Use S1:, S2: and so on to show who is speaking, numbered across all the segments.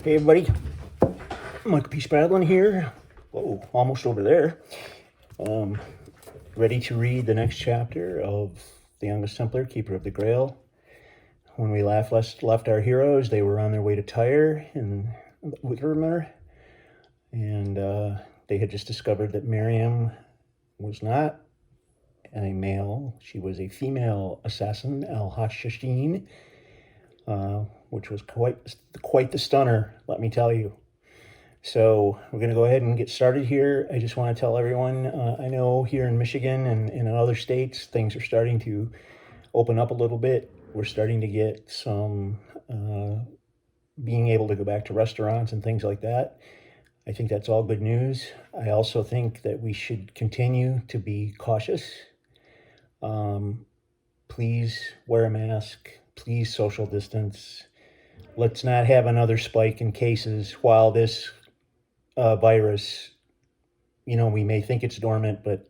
S1: Hey everybody, Michael P. Spradlin here. Whoa, almost over there. Ready to read the next chapter of The Youngest Templar, Keeper of the Grail. When we left our heroes, they were on their way to Tyre in Wickermer, and they had just discovered that Miriam was not a male. She was a female assassin, al-Hashashin, which was quite the stunner, let me tell you. So we're going to go ahead and get started here. I just want to tell everyone, I know here in Michigan and in other states, things are starting to open up a little bit. We're starting to get some being able to go back to restaurants and things like that. I think that's all good news. I also think that we should continue to be cautious. Please wear a mask. Please social distance. Let's not have another spike in cases while this virus, we may think it's dormant, but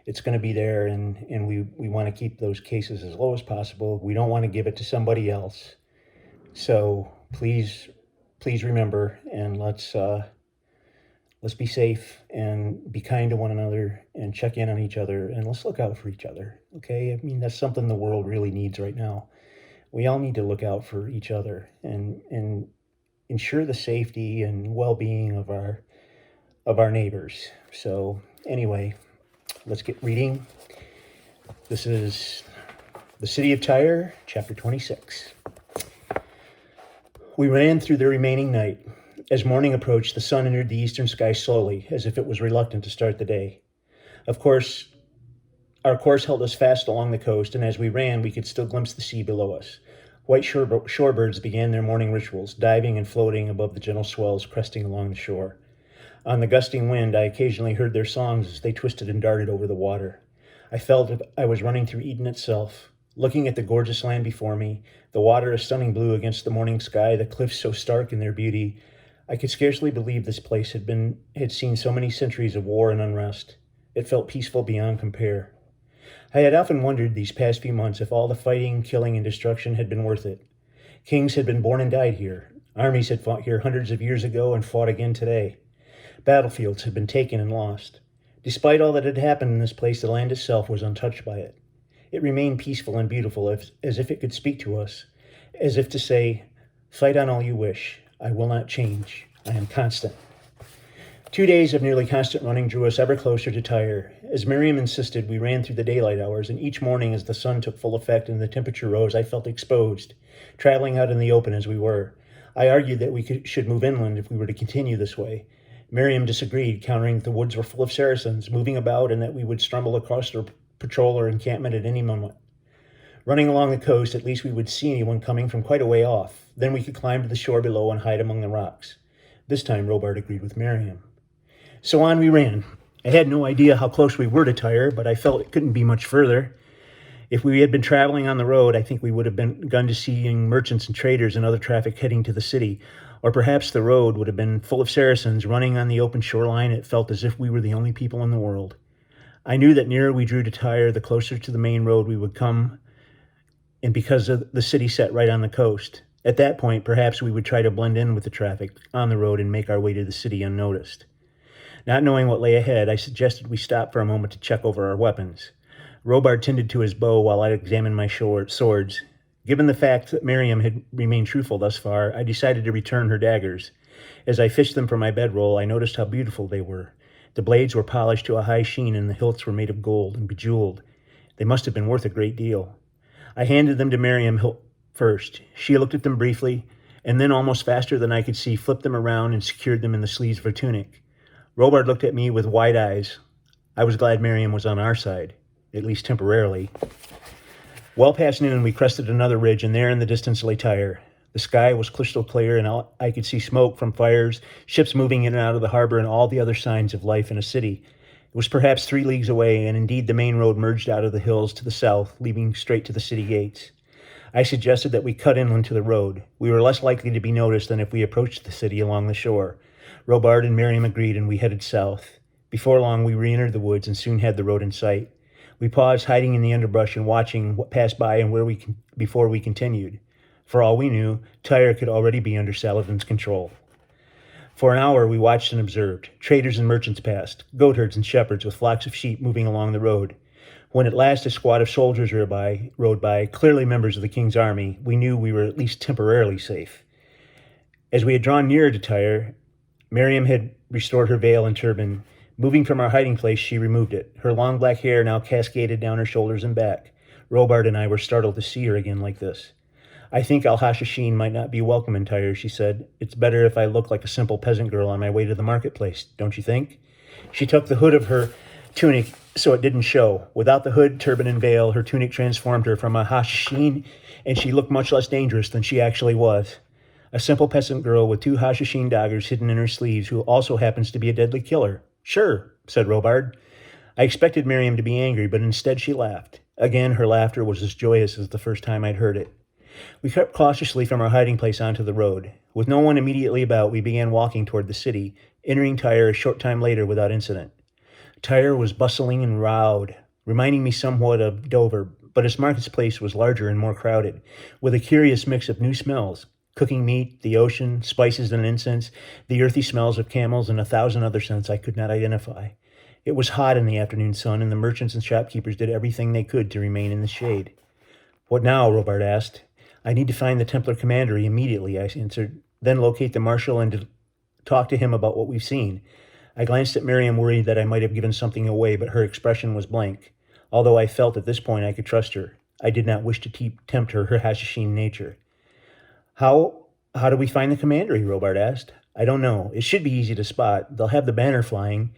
S1: it's going to be there, and we want to keep those cases as low as possible. We don't want to give it to somebody else. So please remember, and let's be safe and be kind to one another and check in on each other, and let's look out for each other. Okay? I mean, that's something the world really needs right now. We all need to look out for each other and ensure the safety and well-being of our neighbors. So anyway, let's get reading. This is The City of Tyre, chapter 26. We ran through the remaining night. As morning approached, the sun entered the eastern sky slowly, as if it was reluctant to start the day. Of course, our course held us fast along the coast, and as we ran, we could still glimpse the sea below us. White shorebirds began their morning rituals, diving and floating above the gentle swells cresting along the shore. On the gusting wind, I occasionally heard their songs as they twisted and darted over the water. I felt I was running through Eden itself, looking at the gorgeous land before me, the water a stunning blue against the morning sky, the cliffs so stark in their beauty. I could scarcely believe this place had seen so many centuries of war and unrest. It felt peaceful beyond compare. I had often wondered these past few months if all the fighting, killing, and destruction had been worth it. Kings had been born and died here. Armies had fought here hundreds of years ago and fought again today. Battlefields had been taken and lost. Despite all that had happened in this place, the land itself was untouched by it. It remained peaceful and beautiful, as if it could speak to us, as if to say, "Fight on all you wish. I will not change. I am constant." 2 days of nearly constant running drew us ever closer to Tyre. As Miriam insisted, we ran through the daylight hours, and each morning as the sun took full effect and the temperature rose, I felt exposed, traveling out in the open as we were. I argued that we should move inland if we were to continue this way. Miriam disagreed, countering that the woods were full of Saracens moving about and that we would stumble across their patrol or encampment at any moment. Running along the coast, at least we would see anyone coming from quite a way off. Then we could climb to the shore below and hide among the rocks. This time Robart agreed with Miriam. So on we ran. I had no idea how close we were to Tyre, but I felt it couldn't be much further. If we had been traveling on the road, I think we would have begun to seeing merchants and traders and other traffic heading to the city, or perhaps the road would have been full of Saracens running on the open shoreline. It felt as if we were the only people in the world. I knew that nearer we drew to Tyre, the closer to the main road we would come, and because of the city set right on the coast. At that point, perhaps we would try to blend in with the traffic on the road and make our way to the city unnoticed. Not knowing what lay ahead, I suggested we stop for a moment to check over our weapons. Robart tended to his bow while I examined my swords. Given the fact that Miriam had remained truthful thus far, I decided to return her daggers. As I fished them from my bedroll, I noticed how beautiful they were. The blades were polished to a high sheen, and the hilts were made of gold and bejeweled. They must have been worth a great deal. I handed them to Miriam first. She looked at them briefly, and then almost faster than I could see, flipped them around and secured them in the sleeves of her tunic. Robart looked at me with wide eyes. I was glad Miriam was on our side, at least temporarily. Well past noon, we crested another ridge, and there in the distance lay Tyre. The sky was crystal clear, and I could see smoke from fires, ships moving in and out of the harbor, and all the other signs of life in a city. It was perhaps 3 leagues away, and indeed the main road merged out of the hills to the south, leading straight to the city gates. I suggested that we cut inland to the road. We were less likely to be noticed than if we approached the city along the shore. Robart and Miriam agreed, and we headed south. Before long, we re-entered the woods and soon had the road in sight. We paused, hiding in the underbrush and watching what passed by and before we continued. For all we knew, Tyre could already be under Saladin's control. For an hour we watched and observed. Traders and merchants passed, goatherds and shepherds with flocks of sheep moving along the road. When at last a squad of soldiers rode by, clearly members of the king's army, we knew we were at least temporarily safe. As we had drawn nearer to Tyre, Miriam had restored her veil and turban. Moving from our hiding place, she removed it. Her long black hair now cascaded down her shoulders and back. Robard and I were startled to see her again like this. I think Al-Hashashin might not be welcome in Tyre, she said. It's better if I look like a simple peasant girl on my way to the marketplace, don't you think? She took the hood of her tunic so it didn't show. Without the hood, turban, and veil, her tunic transformed her from a Hashashin, and she looked much less dangerous than she actually was. A simple peasant girl with 2 Hashashin daggers hidden in her sleeves, who also happens to be a deadly killer. Sure, said Robard. I expected Miriam to be angry, but instead she laughed. Again, her laughter was as joyous as the first time I'd heard it. We crept cautiously from our hiding place onto the road. With no one immediately about, we began walking toward the city, entering Tyre a short time later without incident. Tyre was bustling and round, reminding me somewhat of Dover, but its marketplace was larger and more crowded, with a curious mix of new smells: cooking meat, the ocean, spices and incense, the earthy smells of camels, and 1,000 other scents I could not identify. It was hot in the afternoon sun, and the merchants and shopkeepers did everything they could to remain in the shade. What now? Robard asked. I need to find the Templar commandery immediately, I answered, then locate the marshal and to talk to him about what we've seen. I glanced at Miriam, worried that I might have given something away, but her expression was blank. Although I felt at this point I could trust her, I did not wish to tempt her Hashashin nature. How do we find the commandery? Robard asked. I don't know. It should be easy to spot. They'll have the banner flying.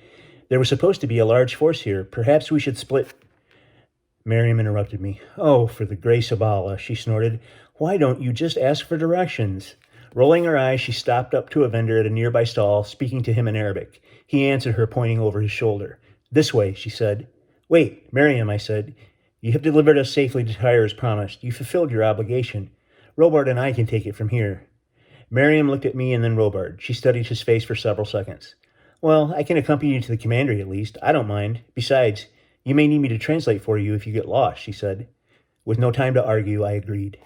S1: There was supposed to be a large force here. Perhaps we should split. Miriam interrupted me. Oh, for the grace of Allah, she snorted. Why don't you just ask for directions? Rolling her eyes, she stopped up to a vendor at a nearby stall, speaking to him in Arabic. He answered her, pointing over his shoulder. This way, she said. Wait, Miriam, I said. You have delivered us safely to Tyre as promised. You fulfilled your obligation. Robard and I can take it from here. Miriam looked at me and then Robard. She studied his face for several seconds. Well, I can accompany you to the commandery at least. I don't mind. Besides, you may need me to translate for you if you get lost, she said. With no time to argue, I agreed.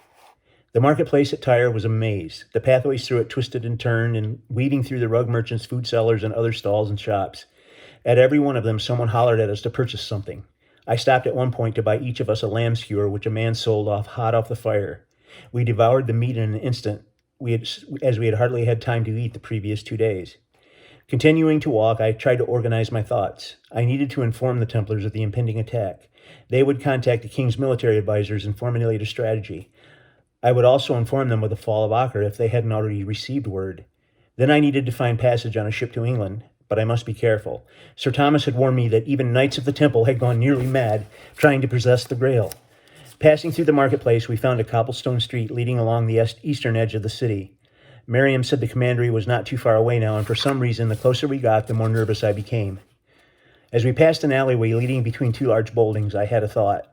S1: The marketplace at Tyre was a maze. The pathways through it twisted and turned, and weaving through the rug merchants, food sellers, and other stalls and shops. At every one of them, someone hollered at us to purchase something. I stopped at one point to buy each of us a lamb skewer, which a man sold hot off the fire. We devoured the meat in an instant, as we had hardly had time to eat the previous 2 days. Continuing to walk, I tried to organize my thoughts. I needed to inform the Templars of the impending attack. They would contact the king's military advisors and formulate a strategy. I would also inform them of the fall of Acre if they hadn't already received word. Then I needed to find passage on a ship to England, but I must be careful. Sir Thomas had warned me that even knights of the Temple had gone nearly mad trying to possess the Grail. Passing through the marketplace, we found a cobblestone street leading along the eastern edge of the city. Miriam said the commandery was not too far away now, and for some reason, the closer we got, the more nervous I became. As we passed an alleyway leading between 2 large buildings, I had a thought.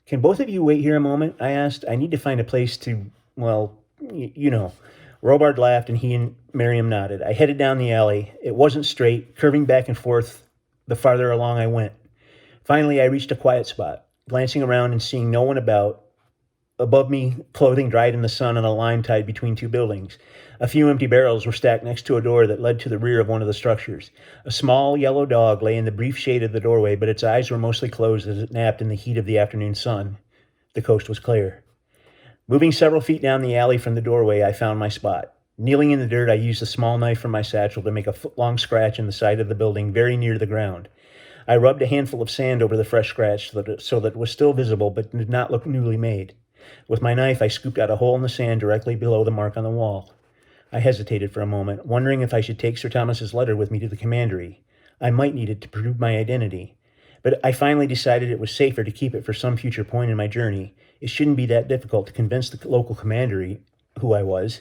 S1: Can both of you wait here a moment? I asked. I need to find a place to, well, you know. Robard laughed, and he and Miriam nodded. I headed down the alley. It wasn't straight, curving back and forth the farther along I went. Finally, I reached a quiet spot. Glancing around and seeing no one about, above me, clothing dried in the sun on a line tied between 2 buildings. A few empty barrels were stacked next to a door that led to the rear of one of the structures. A small yellow dog lay in the brief shade of the doorway, but its eyes were mostly closed as it napped in the heat of the afternoon sun. The coast was clear. Moving several feet down the alley from the doorway, I found my spot. Kneeling in the dirt, I used a small knife from my satchel to make a foot-long scratch in the side of the building very near the ground. I rubbed a handful of sand over the fresh scratch so that it was still visible but did not look newly made. With my knife, I scooped out a hole in the sand directly below the mark on the wall. I hesitated for a moment, wondering if I should take Sir Thomas's letter with me to the commandery. I might need it to prove my identity. But I finally decided it was safer to keep it for some future point in my journey. It shouldn't be that difficult to convince the local commandery who I was.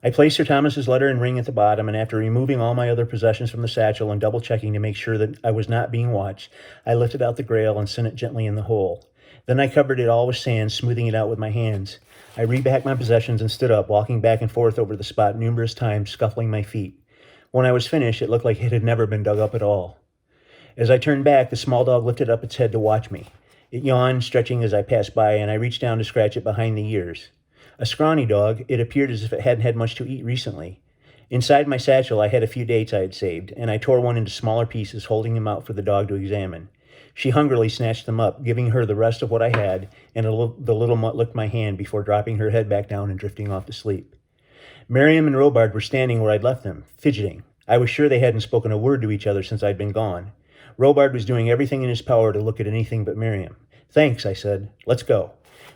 S1: I placed Sir Thomas's letter and ring at the bottom, and after removing all my other possessions from the satchel and double-checking to make sure that I was not being watched, I lifted out the Grail and sent it gently in the hole. Then I covered it all with sand, smoothing it out with my hands. I repacked my possessions and stood up, walking back and forth over the spot numerous times, scuffling my feet. When I was finished, it looked like it had never been dug up at all. As I turned back, the small dog lifted up its head to watch me. It yawned, stretching as I passed by, and I reached down to scratch it behind the ears. A scrawny dog, it appeared as if it hadn't had much to eat recently. Inside my satchel, I had a few dates I had saved, and I tore one into smaller pieces, holding them out for the dog to examine. She hungrily snatched them up, giving her the rest of what I had, and the little mutt licked my hand before dropping her head back down and drifting off to sleep. Miriam and Robard were standing where I'd left them, fidgeting. I was sure they hadn't spoken a word to each other since I'd been gone. Robard was doing everything in his power to look at anything but Miriam. "Thanks," I said. "Let's go."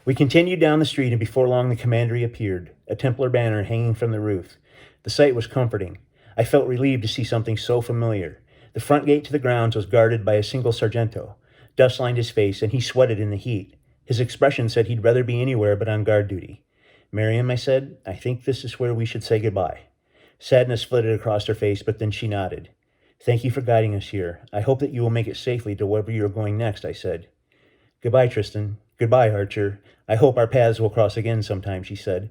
S1: We continued down the street, and before long the commandery appeared, a Templar banner hanging from the roof. The sight was comforting. I felt relieved to see something so familiar. The front gate to the grounds was guarded by a single sergento. Dust lined his face, and he sweated in the heat. His expression said he'd rather be anywhere but on guard duty. "Miriam," I said, "I think this is where we should say goodbye." Sadness flitted across her face, but then she nodded. "Thank you for guiding us here. I hope that you will make it safely to wherever you are going next," I said. "Goodbye, Tristan. Goodbye, Archer. I hope our paths will cross again sometime," she said.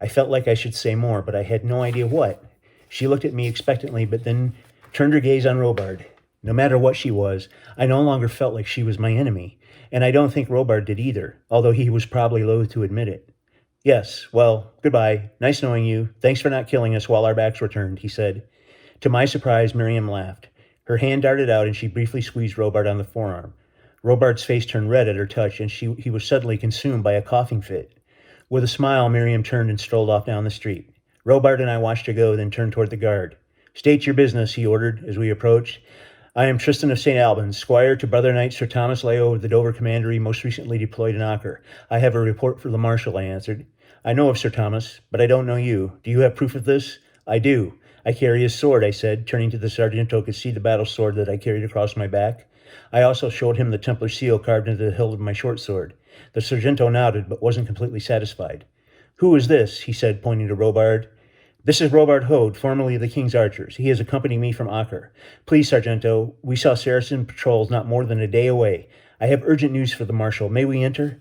S1: I felt like I should say more, but I had no idea what. She looked at me expectantly, but then turned her gaze on Robard. No matter what she was, I no longer felt like she was my enemy, and I don't think Robard did either, although he was probably loath to admit it. "Yes, well, goodbye. Nice knowing you. Thanks for not killing us while our backs were turned," he said. To my surprise, Miriam laughed. Her hand darted out, and she briefly squeezed Robard on the forearm. Robard's face turned red at her touch, and he was suddenly consumed by a coughing fit. With a smile, Miriam turned and strolled off down the street. Robard and I watched her go, then turned toward the guard. "State your business," he ordered as we approached. "I am Tristan of St. Albans, squire to Brother Knight Sir Thomas Leo of the Dover Commandery, most recently deployed in Acre. I have a report for the Marshal," I answered. "I know of Sir Thomas, but I don't know you. Do you have proof of this?" "I do. I carry his sword," I said, turning to the sergeant who could see the battle sword that I carried across my back. I also showed him the Templar seal carved into the hilt of my short sword. The sergento nodded, but wasn't completely satisfied. "Who is this?" he said, pointing to Robard. "This is Robard Hode, formerly of the King's Archers. He has accompanied me from Acre. Please, Sargento, we saw Saracen patrols not more than a day away. I have urgent news for the Marshal. May we enter?"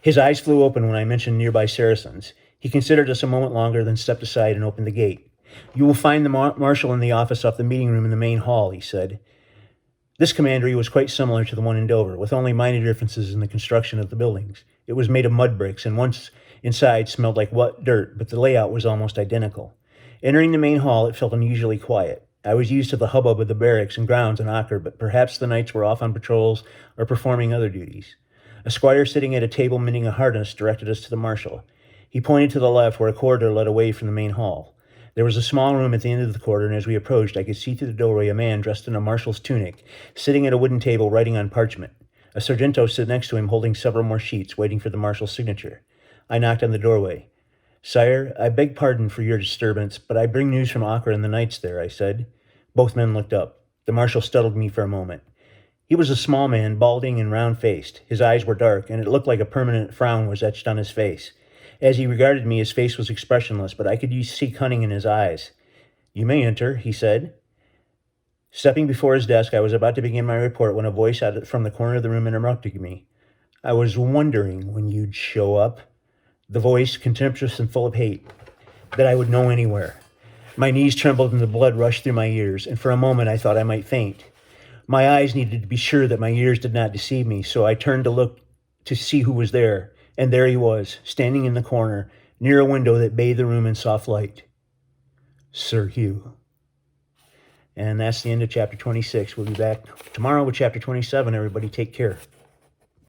S1: His eyes flew open when I mentioned nearby Saracens. He considered us a moment longer, then stepped aside and opened the gate. "You will find the Marshal in the office off the meeting room in the main hall," he said. This commandery was quite similar to the one in Dover, with only minor differences in the construction of the buildings. It was made of mud bricks, and once inside smelled like wet dirt, but the layout was almost identical. Entering the main hall, it felt unusually quiet. I was used to the hubbub of the barracks and grounds in Acre, but perhaps the knights were off on patrols or performing other duties. A squire sitting at a table mending a harness directed us to the Marshal. He pointed to the left, where a corridor led away from the main hall. There was a small room at the end of the corridor, and as we approached, I could see through the doorway a man dressed in a marshal's tunic, sitting at a wooden table writing on parchment. A sergento stood next to him, holding several more sheets, waiting for the marshal's signature. I knocked on the doorway. "Sire, I beg pardon for your disturbance, but I bring news from Acre and the knights there," I said. Both men looked up. The marshal startled me for a moment. He was a small man, balding and round-faced. His eyes were dark, and it looked like a permanent frown was etched on his face. As he regarded me, his face was expressionless, but I could see cunning in his eyes. "You may enter," he said. Stepping before his desk, I was about to begin my report when a voice out from the corner of the room interrupted me. "I was wondering when you'd show up." The voice, contemptuous and full of hate, that I would know anywhere. My knees trembled and the blood rushed through my ears, and for a moment I thought I might faint. My eyes needed to be sure that my ears did not deceive me, so I turned to look to see who was there. And there he was, standing in the corner, near a window that bathed the room in soft light. Sir Hugh. And that's the end of chapter 26. We'll be back tomorrow with chapter 27. Everybody take care.